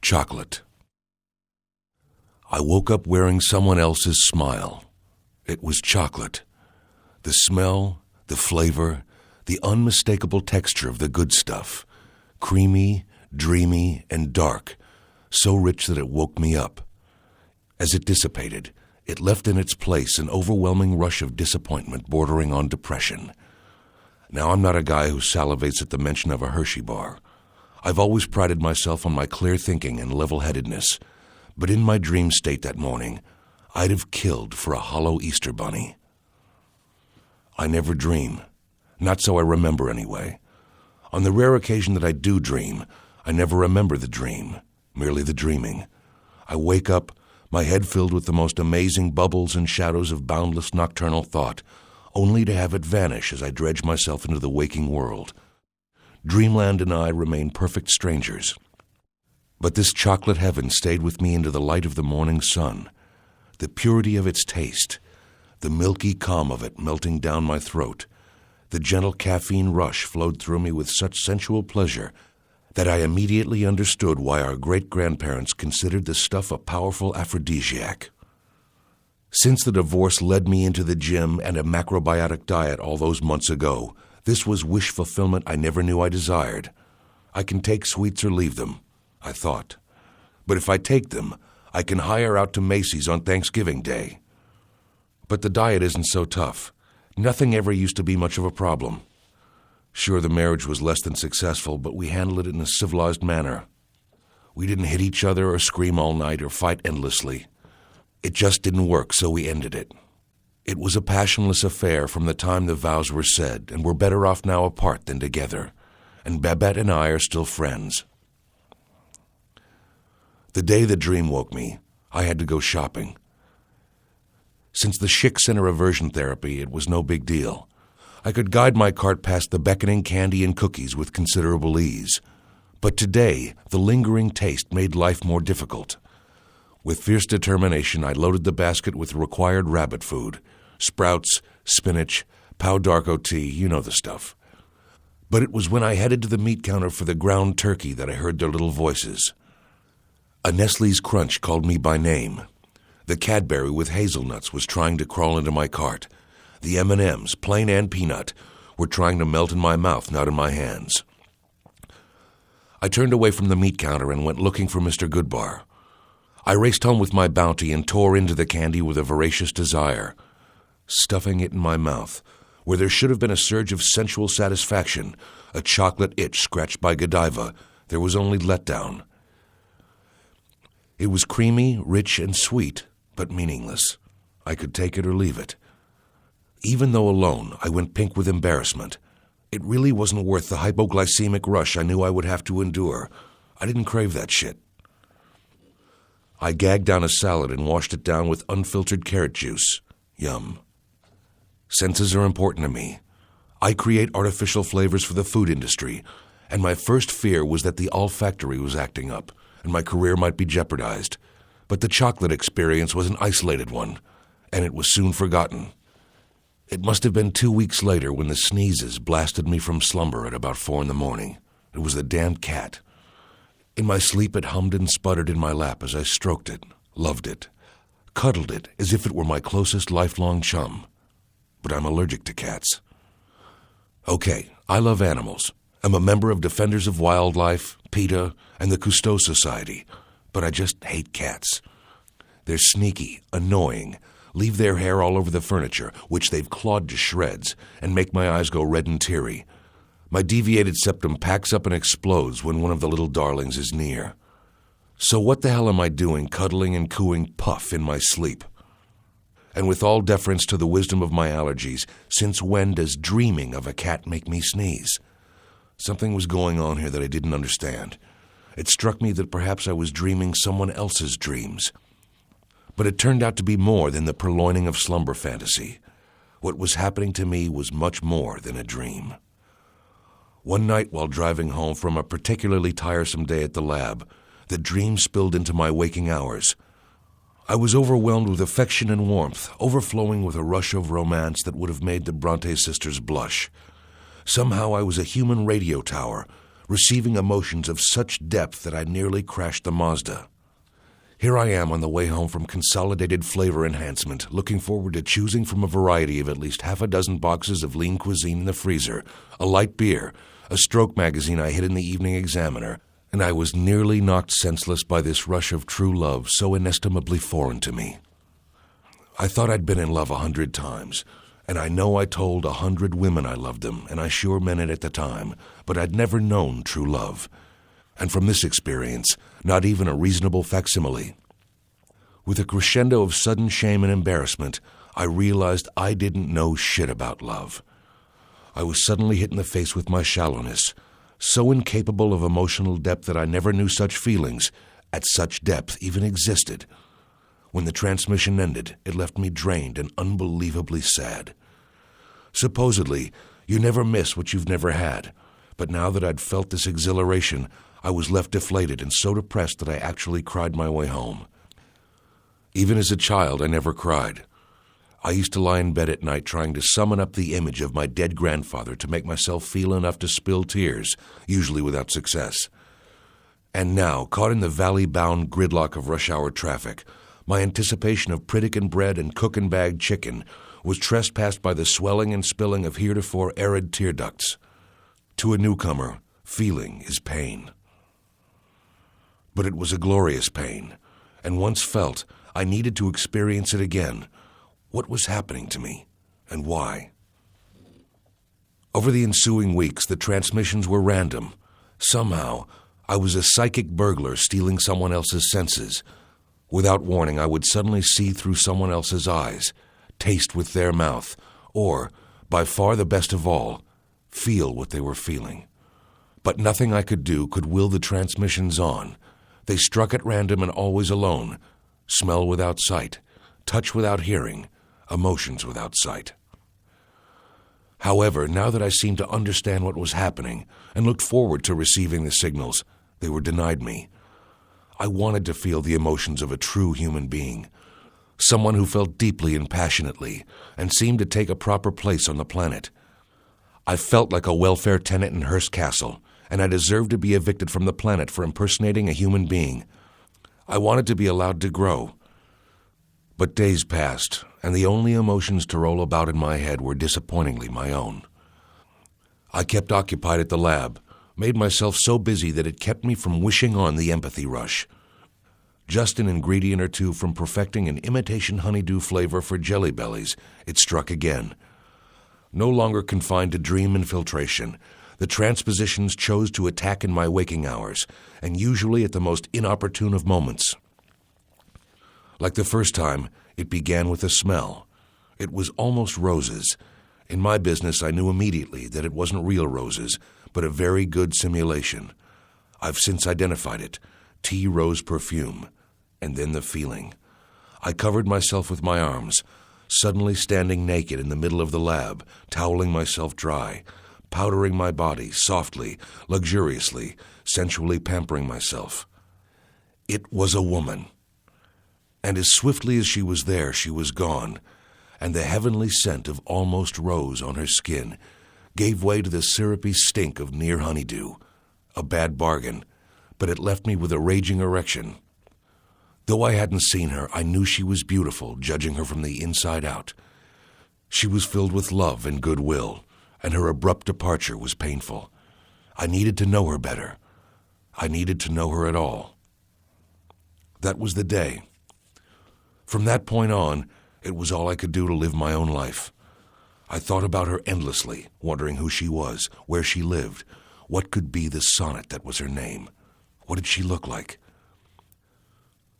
Chocolate. I woke up wearing someone else's smile. It was chocolate. The smell, the flavor, the unmistakable texture of the good stuff. Creamy, dreamy, and dark, so rich that it woke me up. As it dissipated, it left in its place an overwhelming rush of disappointment bordering on depression. Now, I'm not a guy who salivates at the mention of a Hershey bar. I've always prided myself on my clear thinking and level-headedness, but in my dream state that morning, I'd have killed for a hollow Easter bunny. I never dream. Not so I remember anyway. On the rare occasion that I do dream, I never remember the dream, merely the dreaming. I wake up, my head filled with the most amazing bubbles and shadows of boundless nocturnal thought, only to have it vanish as I dredge myself into the waking world. Dreamland and I remain perfect strangers. But this chocolate heaven stayed with me into the light of the morning sun, the purity of its taste, the milky calm of it melting down my throat. The gentle caffeine rush flowed through me with such sensual pleasure that I immediately understood why our great-grandparents considered the stuff a powerful aphrodisiac. Since the divorce led me into the gym and a macrobiotic diet all those months ago, this was wish fulfillment I never knew I desired. I can take sweets or leave them, I thought. But if I take them, I can hire out to Macy's on Thanksgiving Day. But the diet isn't so tough. Nothing ever used to be much of a problem. Sure, the marriage was less than successful, but we handled it in a civilized manner. We didn't hit each other or scream all night or fight endlessly. It just didn't work, so we ended it. It was a passionless affair from the time the vows were said, and we're better off now apart than together. And Babette and I are still friends. The day the dream woke me, I had to go shopping. Since the Schick Center aversion therapy, it was no big deal. I could guide my cart past the beckoning candy and cookies with considerable ease. But today, the lingering taste made life more difficult. With fierce determination, I loaded the basket with required rabbit food. Sprouts, spinach, Pau d'Arco tea, you know the stuff. But it was when I headed to the meat counter for the ground turkey that I heard their little voices. A Nestle's Crunch called me by name. The Cadbury with hazelnuts was trying to crawl into my cart. The M&Ms, plain and peanut, were trying to melt in my mouth, not in my hands. I turned away from the meat counter and went looking for Mr. Goodbar. I raced home with my bounty and tore into the candy with a voracious desire. Stuffing it in my mouth, where there should have been a surge of sensual satisfaction, a chocolate itch scratched by Godiva, there was only letdown. It was creamy, rich, and sweet, but meaningless. I could take it or leave it. Even though alone, I went pink with embarrassment. It really wasn't worth the hypoglycemic rush I knew I would have to endure. I didn't crave that shit. I gagged down a salad and washed it down with unfiltered carrot juice. Yum. Senses are important to me. I create artificial flavors for the food industry, and my first fear was that the olfactory was acting up, and my career might be jeopardized. But the chocolate experience was an isolated one, and it was soon forgotten. It must have been 2 weeks later when the sneezes blasted me from slumber at about 4 a.m. It was the damned cat. In my sleep it hummed and sputtered in my lap as I stroked it, loved it, cuddled it as if it were my closest lifelong chum. But I'm allergic to cats. Okay, I love animals. I'm a member of Defenders of Wildlife, PETA, and the Cousteau Society, but I just hate cats. They're sneaky, annoying, leave their hair all over the furniture, which they've clawed to shreds, and make my eyes go red and teary. My deviated septum packs up and explodes when one of the little darlings is near. So what the hell am I doing cuddling and cooing Puff in my sleep? And with all deference to the wisdom of my allergies, since when does dreaming of a cat make me sneeze? Something was going on here that I didn't understand. It struck me that perhaps I was dreaming someone else's dreams. But it turned out to be more than the purloining of slumber fantasy. What was happening to me was much more than a dream. One night while driving home from a particularly tiresome day at the lab, the dream spilled into my waking hours. I was overwhelmed with affection and warmth, overflowing with a rush of romance that would have made the Bronte sisters blush. Somehow I was a human radio tower, receiving emotions of such depth that I nearly crashed the Mazda. Here I am on the way home from Consolidated Flavor Enhancement, looking forward to choosing from a variety of at least half a dozen boxes of lean cuisine in the freezer, a light beer, a stroke magazine I hid in the Evening Examiner, and I was nearly knocked senseless by this rush of true love so inestimably foreign to me. I thought I'd been in love 100 times, and I know I told 100 women I loved them, and I sure meant it at the time, but I'd never known true love. And from this experience, not even a reasonable facsimile. With a crescendo of sudden shame and embarrassment, I realized I didn't know shit about love. I was suddenly hit in the face with my shallowness, so incapable of emotional depth that I never knew such feelings, at such depth, even existed. When the transmission ended, it left me drained and unbelievably sad. Supposedly, you never miss what you've never had, but now that I'd felt this exhilaration, I was left deflated and so depressed that I actually cried my way home. Even as a child, I never cried. I used to lie in bed at night trying to summon up the image of my dead grandfather to make myself feel enough to spill tears, usually without success. And now, caught in the valley-bound gridlock of rush-hour traffic, my anticipation of Pritikin bread and cook-and-bag chicken was trespassed by the swelling and spilling of heretofore arid tear ducts. To a newcomer, feeling is pain. But it was a glorious pain, and once felt, I needed to experience it again. What was happening to me, and why? Over the ensuing weeks, the transmissions were random. Somehow, I was a psychic burglar stealing someone else's senses. Without warning, I would suddenly see through someone else's eyes, taste with their mouth, or, by far the best of all, feel what they were feeling. But nothing I could do could will the transmissions on. They struck at random and always alone. Smell without sight, touch without hearing, emotions without sight. However, now that I seemed to understand what was happening and looked forward to receiving the signals, they were denied me. I wanted to feel the emotions of a true human being, someone who felt deeply and passionately and seemed to take a proper place on the planet. I felt like a welfare tenant in Hearst Castle, and I deserved to be evicted from the planet for impersonating a human being. I wanted to be allowed to grow. But days passed, and the only emotions to roll about in my head were disappointingly my own. I kept occupied at the lab, made myself so busy that it kept me from wishing on the empathy rush. Just an ingredient or two from perfecting an imitation honeydew flavor for Jelly Bellies, it struck again. No longer confined to dream infiltration, the transpositions chose to attack in my waking hours, and usually at the most inopportune of moments. Like the first time, it began with a smell. It was almost roses. In my business, I knew immediately that it wasn't real roses, but a very good simulation. I've since identified it, tea rose perfume, and then the feeling. I covered myself with my arms, suddenly standing naked in the middle of the lab, toweling myself dry, powdering my body softly, luxuriously, sensually pampering myself. It was a woman. And as swiftly as she was there, she was gone, and the heavenly scent of almost rose on her skin gave way to the syrupy stink of near honeydew. A bad bargain, but it left me with a raging erection. Though I hadn't seen her, I knew she was beautiful, judging her from the inside out. She was filled with love and goodwill, and her abrupt departure was painful. I needed to know her better. I needed to know her at all. That was the day. From that point on, it was all I could do to live my own life. I thought about her endlessly, wondering who she was, where she lived, what could be the sonnet that was her name. What did she look like?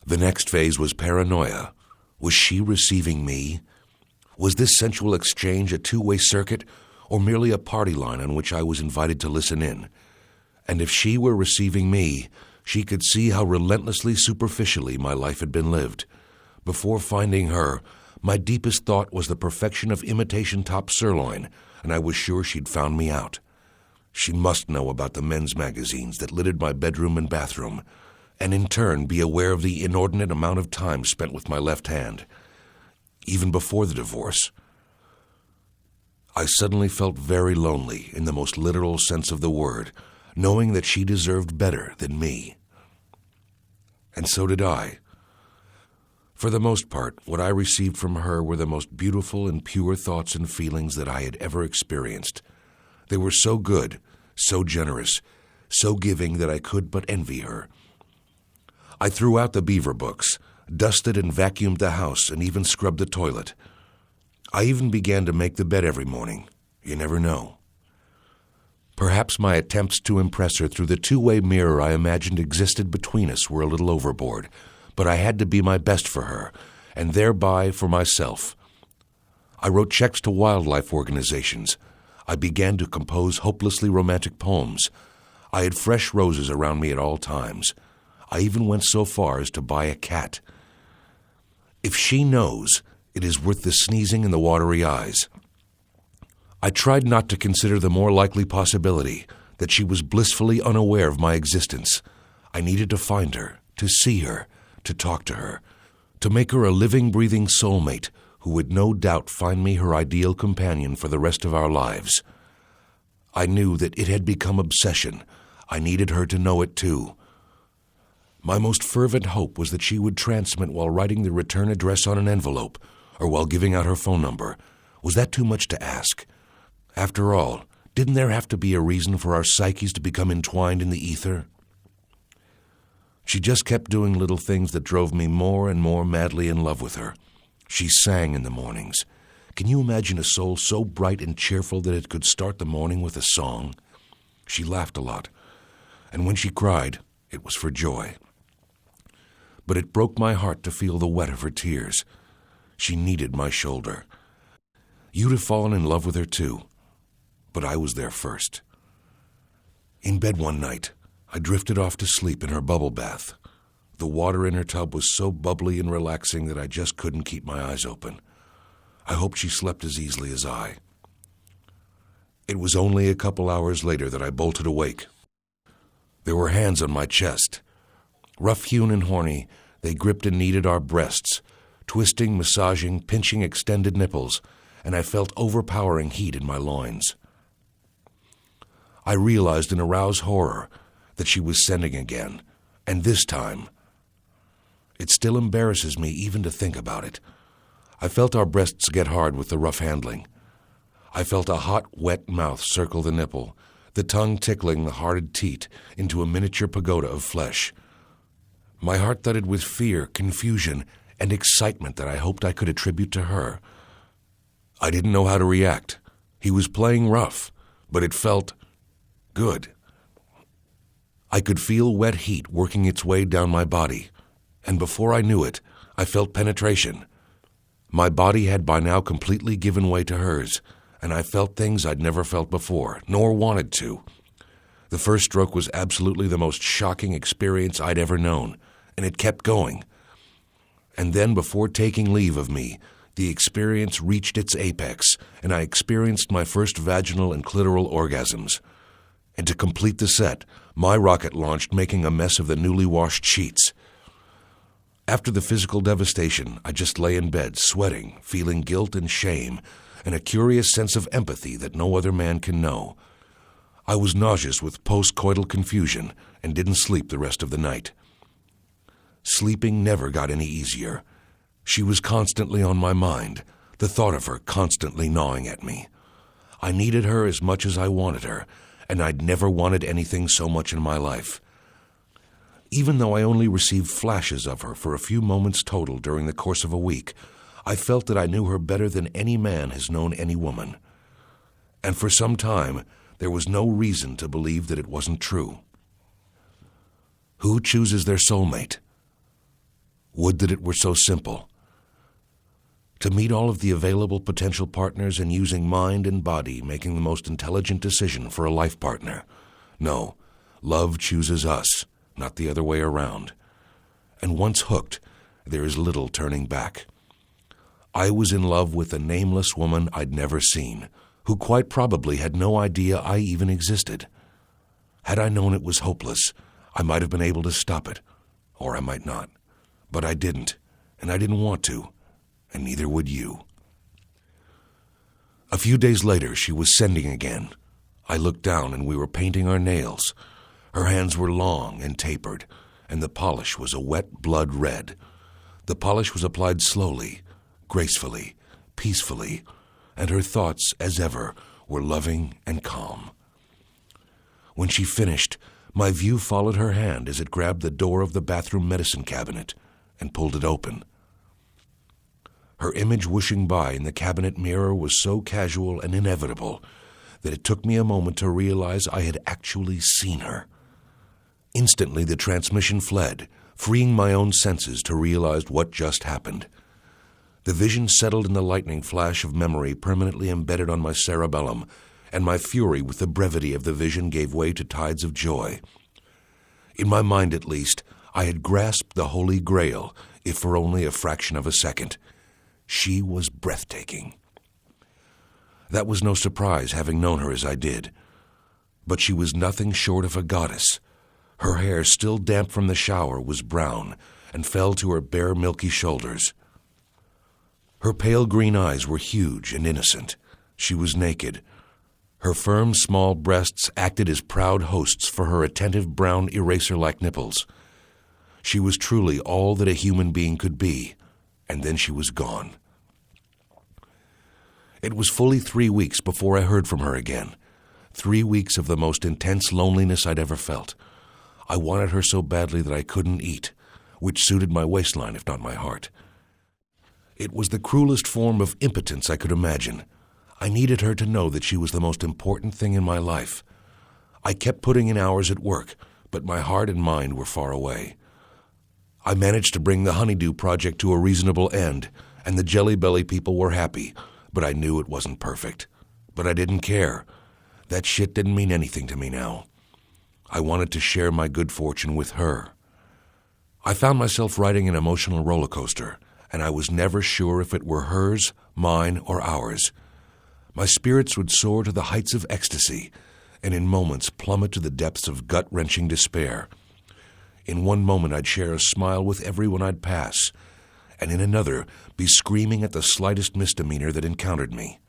The next phase was paranoia. Was she receiving me? Was this sensual exchange a two-way circuit, or merely a party line on which I was invited to listen in? And if she were receiving me, she could see how relentlessly superficially my life had been lived. Before finding her, my deepest thought was the perfection of imitation top sirloin, and I was sure she'd found me out. She must know about the men's magazines that littered my bedroom and bathroom, and in turn be aware of the inordinate amount of time spent with my left hand. Even before the divorce, I suddenly felt very lonely in the most literal sense of the word, knowing that she deserved better than me. And so did I. For the most part, what I received from her were the most beautiful and pure thoughts and feelings that I had ever experienced. They were so good, so generous, so giving that I could but envy her. I threw out the beaver books, dusted and vacuumed the house, and even scrubbed the toilet. I even began to make the bed every morning. You never know. Perhaps my attempts to impress her through the two-way mirror I imagined existed between us were a little overboard, but I had to be my best for her, and thereby for myself. I wrote checks to wildlife organizations. I began to compose hopelessly romantic poems. I had fresh roses around me at all times. I even went so far as to buy a cat. If she knows, it is worth the sneezing and the watery eyes. I tried not to consider the more likely possibility that she was blissfully unaware of my existence. I needed to find her, to see her, to talk to her, to make her a living, breathing soulmate who would no doubt find me her ideal companion for the rest of our lives. I knew that it had become obsession. I needed her to know it too. My most fervent hope was that she would transmit while writing the return address on an envelope, or while giving out her phone number. Was that too much to ask? After all, didn't there have to be a reason for our psyches to become entwined in the ether? She just kept doing little things that drove me more and more madly in love with her. She sang in the mornings. Can you imagine a soul so bright and cheerful that it could start the morning with a song? She laughed a lot, and when she cried, it was for joy. But it broke my heart to feel the wet of her tears. She needed my shoulder. You'd have fallen in love with her too, but I was there first. In bed one night, I drifted off to sleep in her bubble bath. The water in her tub was so bubbly and relaxing that I just couldn't keep my eyes open. I hoped she slept as easily as I. It was only a couple hours later that I bolted awake. There were hands on my chest. Rough-hewn and horny, they gripped and kneaded our breasts, twisting, massaging, pinching extended nipples, and I felt overpowering heat in my loins. I realized in aroused horror that she was sending again, and this time. It still embarrasses me even to think about it. I felt our breasts get hard with the rough handling. I felt a hot, wet mouth circle the nipple, the tongue tickling the hearted teat into a miniature pagoda of flesh. My heart thudded with fear, confusion, and excitement that I hoped I could attribute to her. I didn't know how to react. He was playing rough, but it felt good. I could feel wet heat working its way down my body, and before I knew it, I felt penetration. My body had by now completely given way to hers, and I felt things I'd never felt before, nor wanted to. The first stroke was absolutely the most shocking experience I'd ever known, and it kept going. And then, before taking leave of me, the experience reached its apex, and I experienced my first vaginal and clitoral orgasms. And to complete the set, my rocket launched, making a mess of the newly washed sheets. After the physical devastation, I just lay in bed, sweating, feeling guilt and shame, and a curious sense of empathy that no other man can know. I was nauseous with post-coital confusion and didn't sleep the rest of the night. Sleeping never got any easier. She was constantly on my mind, the thought of her constantly gnawing at me. I needed her as much as I wanted her, and I'd never wanted anything so much in my life. Even though I only received flashes of her for a few moments total during the course of a week, I felt that I knew her better than any man has known any woman. And for some time, there was no reason to believe that it wasn't true. Who chooses their soulmate? Would that it were so simple. To meet all of the available potential partners and using mind and body, making the most intelligent decision for a life partner. No, love chooses us, not the other way around. And once hooked, there is little turning back. I was in love with a nameless woman I'd never seen, who quite probably had no idea I even existed. Had I known it was hopeless, I might have been able to stop it, or I might not. But I didn't, and I didn't want to, and neither would you. A few days later, she was sending again. I looked down and we were painting our nails. Her hands were long and tapered, and the polish was a wet blood red. The polish was applied slowly, gracefully, peacefully, and her thoughts, as ever, were loving and calm. When she finished, my view followed her hand as it grabbed the door of the bathroom medicine cabinet and pulled it open. Her image whooshing by in the cabinet mirror was so casual and inevitable that it took me a moment to realize I had actually seen her. Instantly, the transmission fled, freeing my own senses to realize what just happened. The vision settled in the lightning flash of memory permanently embedded on my cerebellum, and my fury with the brevity of the vision gave way to tides of joy. In my mind, at least, I had grasped the Holy Grail, if for only a fraction of a second. She was breathtaking. That was no surprise, having known her as I did. But she was nothing short of a goddess. Her hair, still damp from the shower, was brown and fell to her bare, milky shoulders. Her pale green eyes were huge and innocent. She was naked. Her firm, small breasts acted as proud hosts for her attentive brown eraser-like nipples. She was truly all that a human being could be, and then she was gone. It was fully 3 weeks before I heard from her again. 3 weeks of the most intense loneliness I'd ever felt. I wanted her so badly that I couldn't eat, which suited my waistline if not my heart. It was the cruelest form of impotence I could imagine. I needed her to know that she was the most important thing in my life. I kept putting in hours at work, but my heart and mind were far away. I managed to bring the Honeydew Project to a reasonable end, and the Jelly Belly people were happy, but I knew it wasn't perfect. But I didn't care. That shit didn't mean anything to me now. I wanted to share my good fortune with her. I found myself riding an emotional roller coaster, and I was never sure if it were hers, mine, or ours. My spirits would soar to the heights of ecstasy, and in moments plummet to the depths of gut-wrenching despair. In one moment I'd share a smile with everyone I'd pass, and in another be screaming at the slightest misdemeanor that encountered me.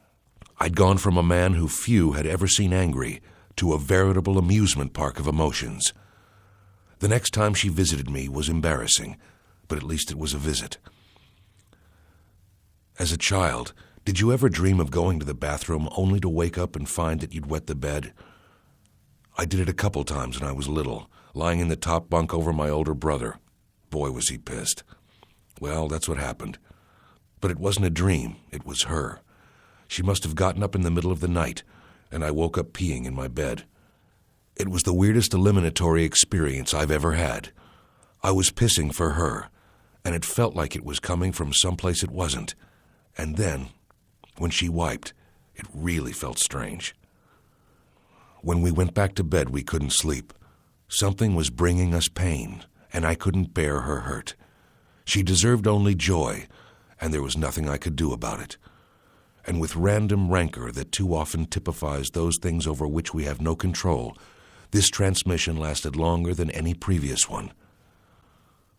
I'd gone from a man who few had ever seen angry to a veritable amusement park of emotions. The next time she visited me was embarrassing, but at least it was a visit. As a child, did you ever dream of going to the bathroom only to wake up and find that you'd wet the bed? I did it a couple times when I was little, lying in the top bunk over my older brother. Boy, was he pissed. Well, that's what happened. But it wasn't a dream, it was her. She must have gotten up in the middle of the night, and I woke up peeing in my bed. It was the weirdest eliminatory experience I've ever had. I was pissing for her, and it felt like it was coming from someplace it wasn't. And then, when she wiped, it really felt strange. When we went back to bed, we couldn't sleep. Something was bringing us pain, and I couldn't bear her hurt. She deserved only joy, and there was nothing I could do about it. And with random rancor that too often typifies those things over which we have no control, this transmission lasted longer than any previous one.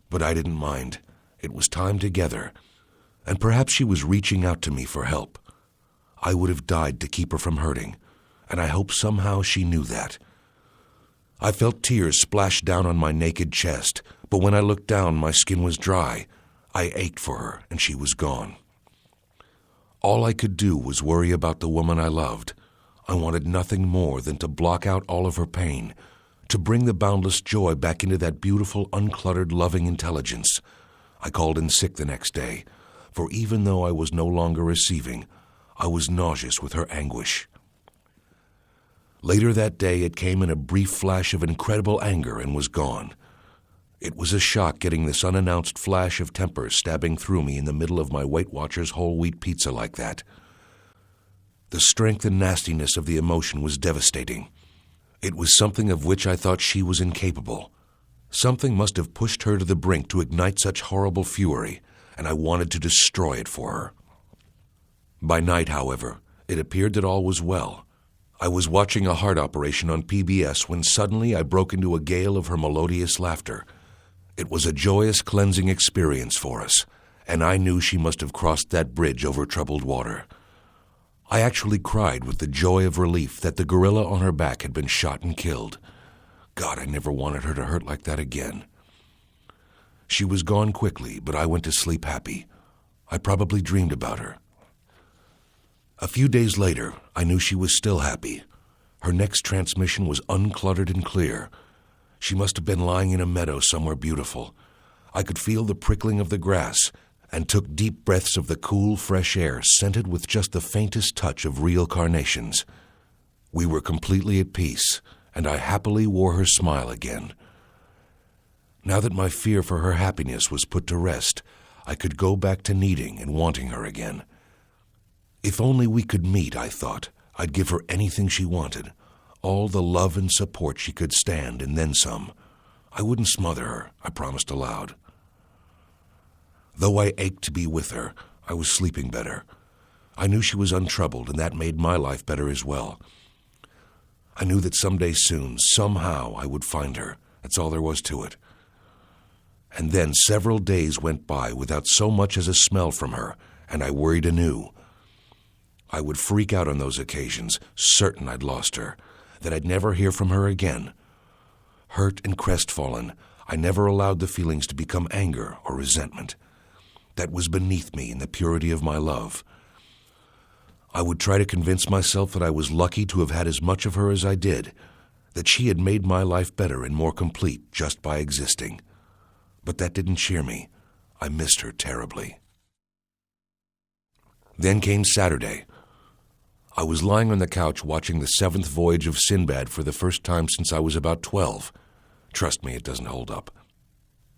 But I didn't mind. It was time together, and perhaps she was reaching out to me for help. I would have died to keep her from hurting, and I hope somehow she knew that. I felt tears splash down on my naked chest, but when I looked down, my skin was dry. I ached for her, and she was gone. All I could do was worry about the woman I loved. I wanted nothing more than to block out all of her pain, to bring the boundless joy back into that beautiful, uncluttered, loving intelligence. I called in sick the next day, for even though I was no longer receiving, I was nauseous with her anguish. Later that day, it came in a brief flash of incredible anger and was gone. It was a shock getting this unannounced flash of temper stabbing through me in the middle of my Weight Watchers whole wheat pizza like that. The strength and nastiness of the emotion was devastating. It was something of which I thought she was incapable. Something must have pushed her to the brink to ignite such horrible fury, and I wanted to destroy it for her. By night, however, it appeared that all was well. I was watching a heart operation on PBS when suddenly I broke into a gale of her melodious laughter. It was a joyous, cleansing experience for us, and I knew she must have crossed that bridge over troubled water. I actually cried with the joy of relief that the gorilla on her back had been shot and killed. God, I never wanted her to hurt like that again. She was gone quickly, but I went to sleep happy. I probably dreamed about her. A few days later, I knew she was still happy. Her next transmission was uncluttered and clear. She must have been lying in a meadow somewhere beautiful. I could feel the prickling of the grass and took deep breaths of the cool, fresh air, scented with just the faintest touch of real carnations. We were completely at peace, and I happily wore her smile again. Now that my fear for her happiness was put to rest, I could go back to needing and wanting her again. If only we could meet, I thought, I'd give her anything she wanted, all the love and support she could stand, and then some. I wouldn't smother her, I promised aloud. Though I ached to be with her, I was sleeping better. I knew she was untroubled, and that made my life better as well. I knew that someday soon, somehow, I would find her. That's all there was to it. And then several days went by without so much as a smell from her, and I worried anew. I would freak out on those occasions, certain I'd lost her, that I'd never hear from her again. Hurt and crestfallen, I never allowed the feelings to become anger or resentment. That was beneath me in the purity of my love. I would try to convince myself that I was lucky to have had as much of her as I did, that she had made my life better and more complete just by existing. But that didn't cheer me. I missed her terribly. Then came Saturday. I was lying on the couch watching the 7th voyage of Sinbad for the first time since I was about 12. Trust me, it doesn't hold up.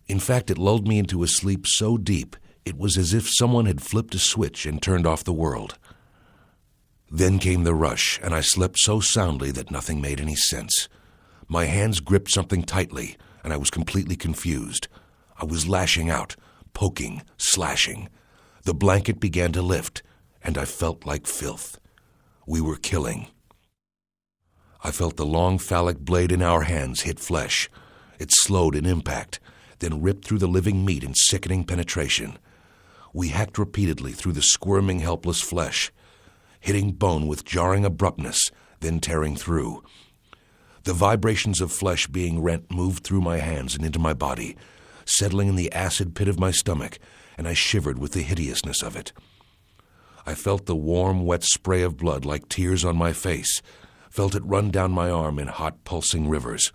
In fact, it lulled me into a sleep so deep, it was as if someone had flipped a switch and turned off the world. Then came the rush, and I slept so soundly that nothing made any sense. My hands gripped something tightly, and I was completely confused. I was lashing out, poking, slashing. The blanket began to lift, and I felt like filth. We were killing. I felt the long phallic blade in our hands hit flesh. It slowed in impact, then ripped through the living meat in sickening penetration. We hacked repeatedly through the squirming, helpless flesh, hitting bone with jarring abruptness, then tearing through. The vibrations of flesh being rent moved through my hands and into my body, settling in the acid pit of my stomach, and I shivered with the hideousness of it. I felt the warm, wet spray of blood like tears on my face, felt it run down my arm in hot, pulsing rivers.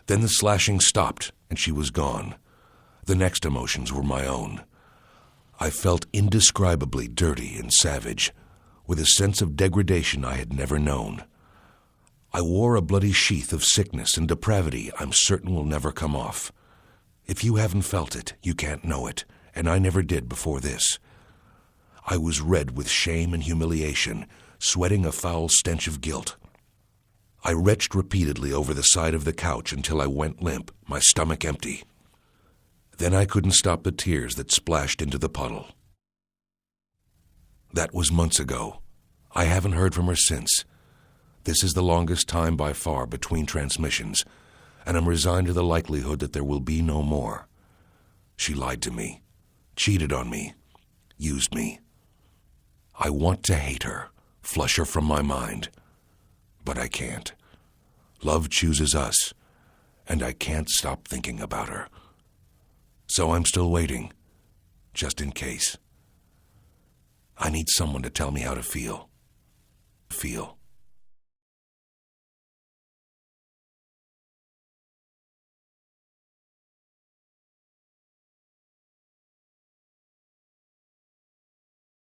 Then the slashing stopped, and she was gone. The next emotions were my own. I felt indescribably dirty and savage, with a sense of degradation I had never known. I wore a bloody sheath of sickness and depravity I'm certain will never come off. If you haven't felt it, you can't know it, and I never did before this. I was red with shame and humiliation, sweating a foul stench of guilt. I retched repeatedly over the side of the couch until I went limp, my stomach empty. Then I couldn't stop the tears that splashed into the puddle. That was months ago. I haven't heard from her since. This is the longest time by far between transmissions, and I'm resigned to the likelihood that there will be no more. She lied to me, cheated on me, used me. I want to hate her, flush her from my mind, but I can't. Love chooses us, and I can't stop thinking about her. So I'm still waiting, just in case. I need someone to tell me how to feel.